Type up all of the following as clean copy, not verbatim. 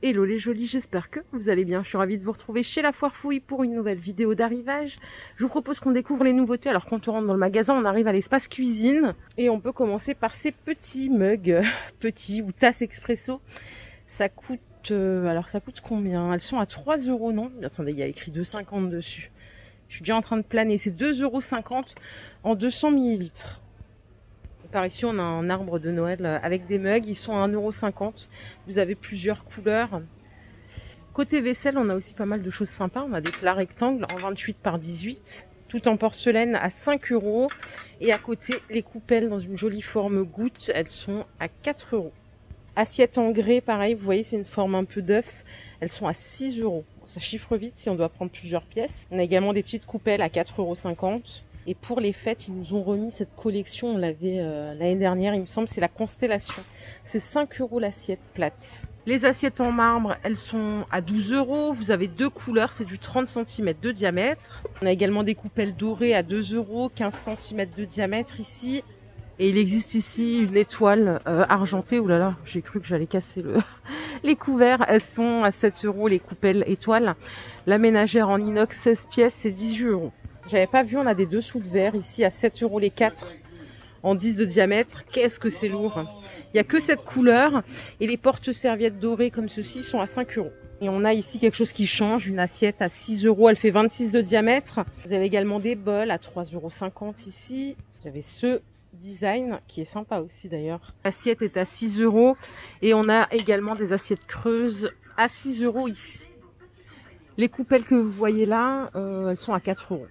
Hello les jolis, j'espère que vous allez bien. Je suis ravie de vous retrouver chez La Foire Fouille pour une nouvelle vidéo d'arrivage. Je vous propose qu'on découvre les nouveautés. Alors quand on rentre dans le magasin, on arrive à l'espace cuisine et on peut commencer par ces petits mugs, petits ou tasses expresso. Ça coûte, alors ça coûte combien? Elles sont à 3 €, non? Attendez, il y a écrit 2,50 dessus. Je suis déjà en train de planer. C'est 2,50 € en 200 ml. Par ici, on a un arbre de Noël avec des mugs. Ils sont à 1,50 €. Vous avez plusieurs couleurs. Côté vaisselle, on a aussi pas mal de choses sympas. On a des plats rectangles en 28 par 18, tout en porcelaine à 5 €. Et à côté, les coupelles dans une jolie forme goutte, elles sont à 4 €. Assiettes en grès, pareil, vous voyez, c'est une forme un peu d'œuf. Elles sont à 6 €. Ça chiffre vite si on doit prendre plusieurs pièces. On a également des petites coupelles à 4,50 €. Et pour les fêtes, ils nous ont remis cette collection, on l'avait l'année dernière, il me semble, c'est la Constellation. C'est 5 € l'assiette plate. Les assiettes en marbre, elles sont à 12 €. Vous avez deux couleurs, c'est du 30 cm de diamètre. On a également des coupelles dorées à 2 €, 15 cm de diamètre ici. Et il existe ici une étoile argentée. Ouh là là, j'ai cru que j'allais casser les couverts. Elles sont à 7 € les coupelles étoiles. La ménagère en inox 16 pièces, c'est 18 €. J'avais pas vu, on a des dessous de verre ici à 7 € les 4 en 10 de diamètre. Qu'est-ce que c'est lourd. Il n'y a que cette couleur et les porte-serviettes dorées comme ceci sont à 5 €. Et on a ici quelque chose qui change, une assiette à 6 €, elle fait 26 de diamètre. Vous avez également des bols à 3,50 € ici. Vous avez ce design qui est sympa aussi d'ailleurs. L'assiette est à 6 € et on a également des assiettes creuses à 6 € ici. Les coupelles que vous voyez là, elles sont à 4 €.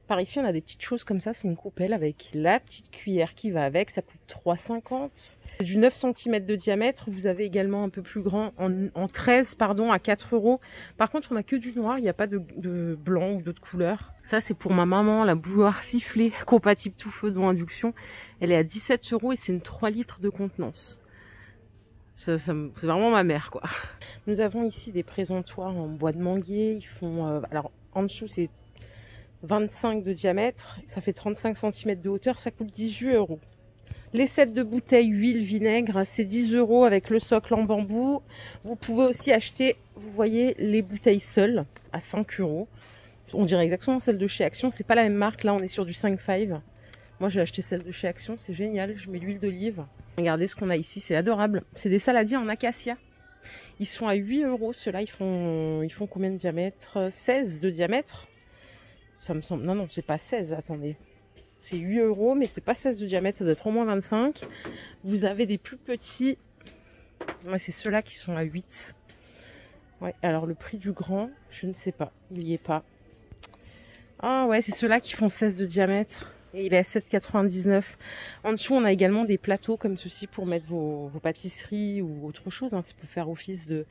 Par ici, on a des petites choses comme ça. C'est une coupelle avec la petite cuillère qui va avec. Ça coûte 3,50 €. C'est du 9 cm de diamètre. Vous avez également un peu plus grand en 13, pardon, à 4 €. Par contre, on n'a que du noir. Il n'y a pas de blanc ou d'autres couleurs. Ça, c'est pour ma maman, la bouilloire sifflée, compatible tout feu dans induction. Elle est à 17 € et c'est une 3 litres de contenance. C'est vraiment ma mère, quoi. Nous avons ici des présentoirs en bois de manguier. Ils font, alors, en dessous, c'est 25 de diamètre, ça fait 35 cm de hauteur, ça coûte 18 €. Les sets de bouteilles huile vinaigre, c'est 10 € avec le socle en bambou. Vous pouvez aussi acheter, vous voyez, les bouteilles seules à 5 €. On dirait exactement celle de chez Action, c'est pas la même marque, là on est sur du 5,5 €. Moi j'ai acheté celle de chez Action, c'est génial, je mets l'huile d'olive. Regardez ce qu'on a ici, c'est adorable. C'est des saladiers en acacia. Ils sont à 8 €, ceux-là ils font combien de diamètre? 16 de diamètre. Ça me semble... Non, c'est pas 16, attendez. C'est 8 €, mais c'est pas 16 de diamètre, ça doit être au moins 25. Vous avez des plus petits. Ouais, c'est ceux-là qui sont à 8. Ouais, alors le prix du grand, je ne sais pas. Il n'y est pas. Ah ouais, c'est ceux-là qui font 16 de diamètre. Et il est à 7,99 €. En dessous, on a également des plateaux comme ceci pour mettre vos pâtisseries ou autre chose. Hein. Ça peut faire office de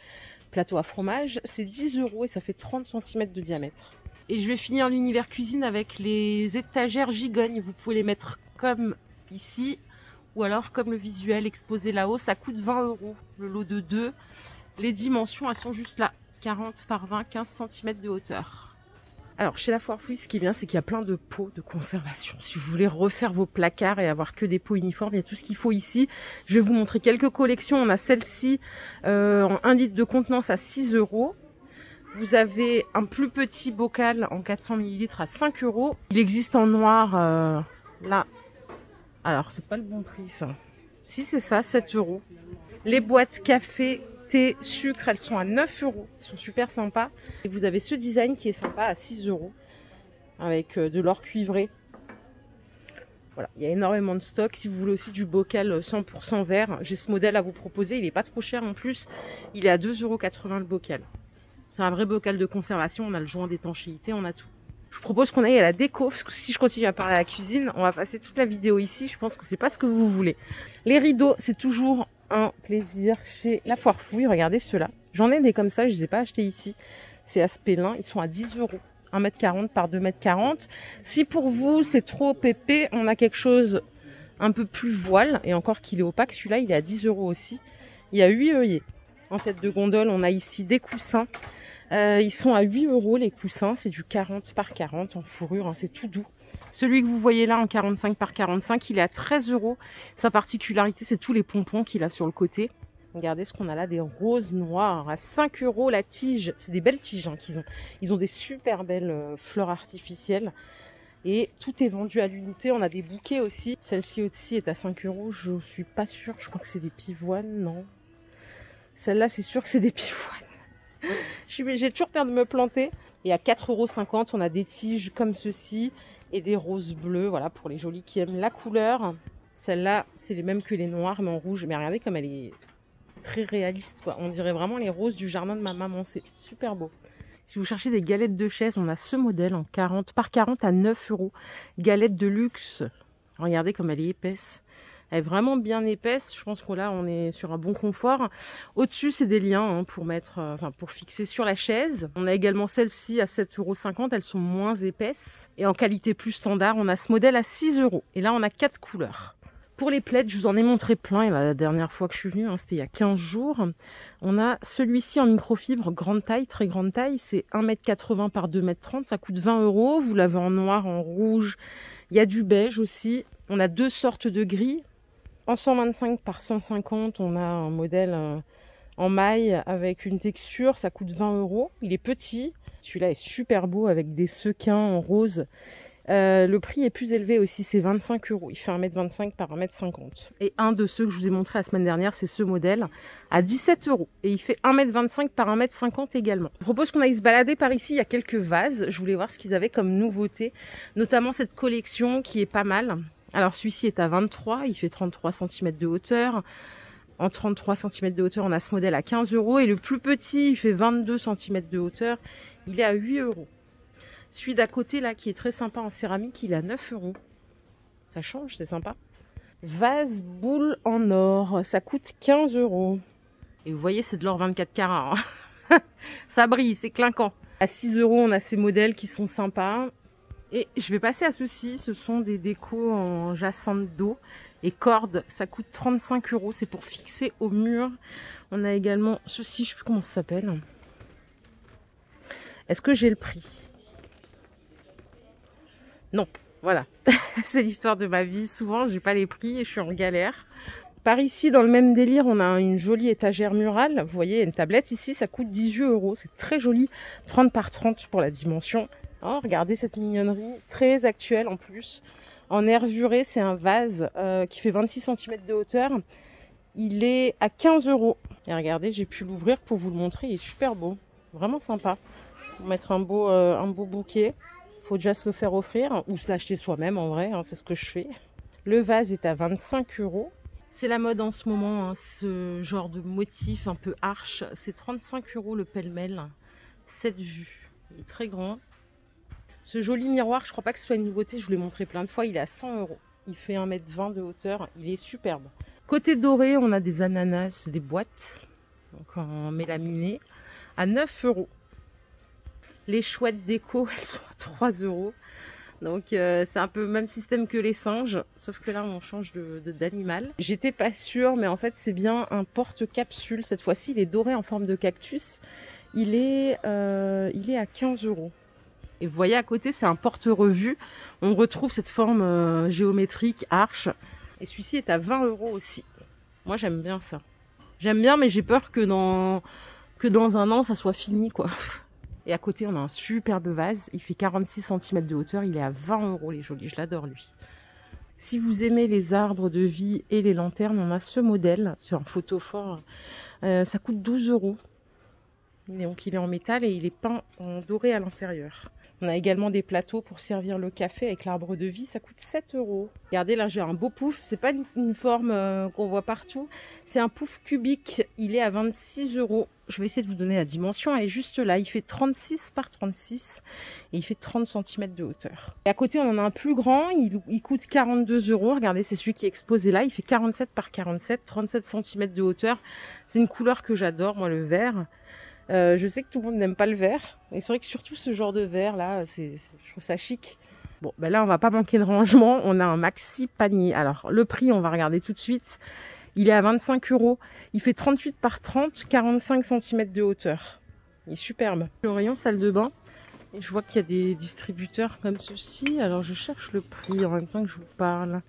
plateau à fromage. C'est 10 € et ça fait 30 cm de diamètre. Et je vais finir l'univers cuisine avec les étagères gigognes. Vous pouvez les mettre comme ici ou alors comme le visuel exposé là-haut. Ça coûte 20 € le lot de 2. Les dimensions, elles sont juste là. 40 par 20, 15 cm de hauteur. Alors chez La Foire Fouille, ce qui est bien, c'est qu'il y a plein de pots de conservation. Si vous voulez refaire vos placards et avoir que des pots uniformes, il y a tout ce qu'il faut ici. Je vais vous montrer quelques collections. On a celle-ci en 1 litre de contenance à 6 €. Vous avez un plus petit bocal en 400 ml à 5 €. Il existe en noir là. Alors, c'est pas le bon prix ça. Si, c'est ça, 7 €. Les boîtes café, thé, sucre, elles sont à 9 €. Elles sont super sympas. Et vous avez ce design qui est sympa à 6 € avec de l'or cuivré. Voilà, il y a énormément de stock. Si vous voulez aussi du bocal 100% verre, j'ai ce modèle à vous proposer. Il n'est pas trop cher en plus. Il est à 2,80 € le bocal. C'est un vrai bocal de conservation, on a le joint d'étanchéité, on a tout. Je vous propose qu'on aille à la déco, parce que si je continue à parler à la cuisine, on va passer toute la vidéo ici, je pense que c'est pas ce que vous voulez. Les rideaux, c'est toujours un plaisir chez La Foire Fouille, regardez ceux-là. J'en ai des comme ça, je ne les ai pas achetés ici. C'est à Spélin, ils sont à 10 €. 1,40 m par 2,40 m. Si pour vous c'est trop pépé, on a quelque chose un peu plus voile, et encore qu'il est opaque, celui-là il est à 10 € aussi. Il y a 8 œillets. En tête de gondole, on a ici des coussins. Ils sont à 8 € les coussins, c'est du 40 par 40 en fourrure, hein, c'est tout doux. Celui que vous voyez là en 45 par 45, il est à 13 €. Sa particularité, c'est tous les pompons qu'il a sur le côté. Regardez ce qu'on a là, des roses noires à 5 € la tige. C'est des belles tiges hein, qu'ils ont. Ils ont des super belles fleurs artificielles. Et tout est vendu à l'unité. On a des bouquets aussi. Celle-ci aussi est à 5 €. Je suis pas sûre. Je crois que c'est des pivoines. Non. Celle-là, c'est sûr que c'est des pivoines. J'ai toujours peur de me planter. Et à 4,50 €, on a des tiges comme ceci. Et des roses bleues. Voilà, pour les jolis qui aiment la couleur. Celle-là, c'est les mêmes que les noires, mais en rouge. Mais regardez comme elle est très réaliste, quoi. On dirait vraiment les roses du jardin de ma maman. C'est super beau. Si vous cherchez des galettes de chaises, on a ce modèle en 40 par 40 à 9 €. Galette de luxe. Regardez comme elle est épaisse. Elle est vraiment bien épaisse. Je pense que là, on est sur un bon confort. Au-dessus, c'est des liens hein, pour mettre, pour fixer sur la chaise. On a également celle-ci à 7,50 €. Elles sont moins épaisses. Et en qualité plus standard, on a ce modèle à 6 €. Et là, on a 4 couleurs. Pour les plaids, je vous en ai montré plein la dernière fois que je suis venue, hein, c'était il y a 15 jours. On a celui-ci en microfibre, grande taille, très grande taille, c'est 1,80 m par 2,30 m, ça coûte 20 €. Vous l'avez en noir, en rouge, il y a du beige aussi. On a deux sortes de gris. En 125 par 150, on a un modèle en maille avec une texture, ça coûte 20 €. Il est petit, celui-là est super beau avec des sequins en rose. Le prix est plus élevé aussi, c'est 25 €. Il fait 1,25 m par 1,50 m. Et un de ceux que je vous ai montré la semaine dernière, c'est ce modèle à 17 €. Et il fait 1,25 m par 1,50 m également. Je propose qu'on aille se balader par ici. Il y a quelques vases. Je voulais voir ce qu'ils avaient comme nouveauté. Notamment cette collection qui est pas mal. Alors celui-ci est à 23. Il fait 33 cm de hauteur. En 33 cm de hauteur, on a ce modèle à 15 €. Et le plus petit, il fait 22 cm de hauteur. Il est à 8 €. Celui d'à côté, là, qui est très sympa en céramique, il est à 9 €. Ça change, c'est sympa. Vase boule en or, ça coûte 15 €. Et vous voyez, c'est de l'or 24 carats. Hein. Ça brille, c'est clinquant. À 6 €, on a ces modèles qui sont sympas. Et je vais passer à ceci. Ce sont des décos en jacinthe d'eau et cordes. Ça coûte 35 €. C'est pour fixer au mur. On a également ceci, je ne sais plus comment ça s'appelle. Est-ce que j'ai le prix ? Non, voilà, c'est l'histoire de ma vie. Souvent, j'ai pas les prix et je suis en galère. Par ici, dans le même délire, on a une jolie étagère murale. Vous voyez, une tablette ici, ça coûte 18 €. C'est très joli, 30 par 30 pour la dimension. Oh, regardez cette mignonnerie, très actuelle en plus. En nervuré, c'est un vase qui fait 26 cm de hauteur. Il est à 15 €. Et regardez, j'ai pu l'ouvrir pour vous le montrer. Il est super beau, vraiment sympa. Pour mettre un beau bouquet. Faut déjà se le faire offrir ou se l'acheter soi-même en vrai, hein, c'est ce que je fais. Le vase est à 25 €. C'est la mode en ce moment, hein, ce genre de motif un peu arche. C'est 35 € le pêle-mêle. 7 vues. Il est très grand. Ce joli miroir, je crois pas que ce soit une nouveauté, je vous l'ai montré plein de fois, il est à 100 €. Il fait 1,20 m de hauteur, il est superbe. Côté doré, on a des ananas, des boîtes, donc en mélaminé, à 9 €. Les chouettes déco, elles sont à 3 €. Donc c'est un peu le même système que les singes, sauf que là on change d'animal. J'étais pas sûre, mais en fait c'est bien un porte-capsule. Cette fois-ci, il est doré en forme de cactus. Il est à 15 €. Et vous voyez à côté, c'est un porte-revue. On retrouve cette forme géométrique, arche. Et celui-ci est à 20 € aussi. Moi j'aime bien ça. J'aime bien, mais j'ai peur que dans un an ça soit fini quoi. Et à côté, on a un superbe vase. Il fait 46 cm de hauteur. Il est à 20 € les jolis. Je l'adore lui. Si vous aimez les arbres de vie et les lanternes, on a ce modèle sur un photophore. Ça coûte 12 €. Donc il est en métal et il est peint en doré à l'intérieur. On a également des plateaux pour servir le café avec l'arbre de vie. Ça coûte 7 €. Regardez, là j'ai un beau pouf. C'est pas une forme qu'on voit partout. C'est un pouf cubique. Il est à 26 €. Je vais essayer de vous donner la dimension. Elle est juste là. Il fait 36 par 36 et il fait 30 cm de hauteur. Et à côté, on en a un plus grand. Il coûte 42 €. Regardez, c'est celui qui est exposé là. Il fait 47 par 47, 37 cm de hauteur. C'est une couleur que j'adore, moi, le vert. Je sais que tout le monde n'aime pas le vert. Et c'est vrai que surtout ce genre de vert là, je trouve ça chic. Bon, ben là, on va pas manquer de rangement. On a un maxi panier. Alors, le prix, on va regarder tout de suite. Il est à 25 €. Il fait 38 par 30, 45 cm de hauteur. Il est superbe. Le rayon salle de bain. Et je vois qu'il y a des distributeurs comme ceci. Alors, je cherche le prix en même temps que je vous parle.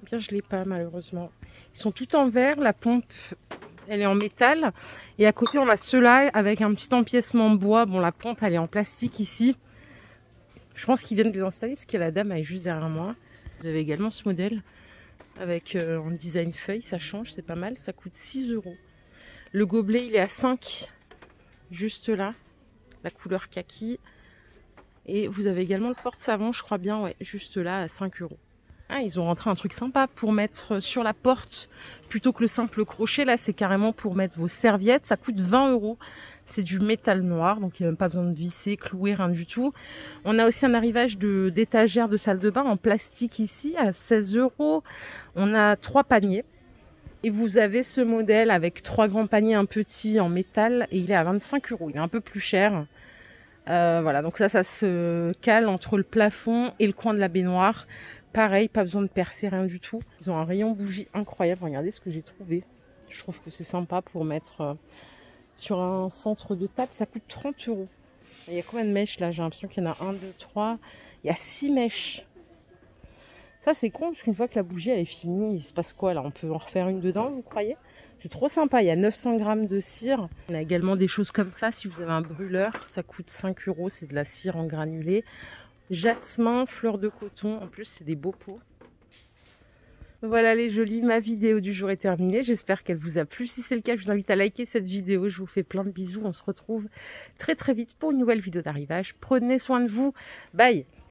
Bien, je l'ai pas malheureusement. Ils sont tout en verre. La pompe elle est en métal. Et à côté, on a ceux-là avec un petit empiècement bois. Bon, la pompe, elle est en plastique ici. Je pense qu'ils viennent de les installer parce que la dame, elle est juste derrière moi. Vous avez également ce modèle avec en design feuille. Ça change, c'est pas mal. Ça coûte 6 €. Le gobelet, il est à 5, juste là. La couleur kaki. Et vous avez également le porte-savon, je crois bien, ouais, juste là, à 5 €. Ah, ils ont rentré un truc sympa pour mettre sur la porte plutôt que le simple crochet. Là, c'est carrément pour mettre vos serviettes. Ça coûte 20 €. C'est du métal noir, donc il n'y a même pas besoin de visser, clouer, rien du tout. On a aussi un arrivage d'étagère de salle de bain en plastique ici à 16 €. On a 3 paniers. Et vous avez ce modèle avec 3 grands paniers, un petit en métal. Et il est à 25 €. Il est un peu plus cher. Voilà, donc ça se cale entre le plafond et le coin de la baignoire. Pareil, pas besoin de percer, rien du tout. Ils ont un rayon bougie incroyable. Regardez ce que j'ai trouvé. Je trouve que c'est sympa pour mettre sur un centre de table. Ça coûte 30 €. Il y a combien de mèches là? J'ai l'impression qu'il y en a 1, 2, 3. Il y a 6 mèches. Ça, c'est con, parce qu'une fois que la bougie elle est finie, il se passe quoi là? On peut en refaire une dedans, vous croyez? C'est trop sympa. Il y a 900 grammes de cire. On a également des choses comme ça. Si vous avez un brûleur, ça coûte 5 €. C'est de la cire en granulé. Jasmin, fleur de coton. En plus, c'est des beaux pots. Voilà les jolis, ma vidéo du jour est terminée. J'espère qu'elle vous a plu. Si c'est le cas, je vous invite à liker cette vidéo. Je vous fais plein de bisous. On se retrouve très très vite pour une nouvelle vidéo d'arrivage. Prenez soin de vous. Bye!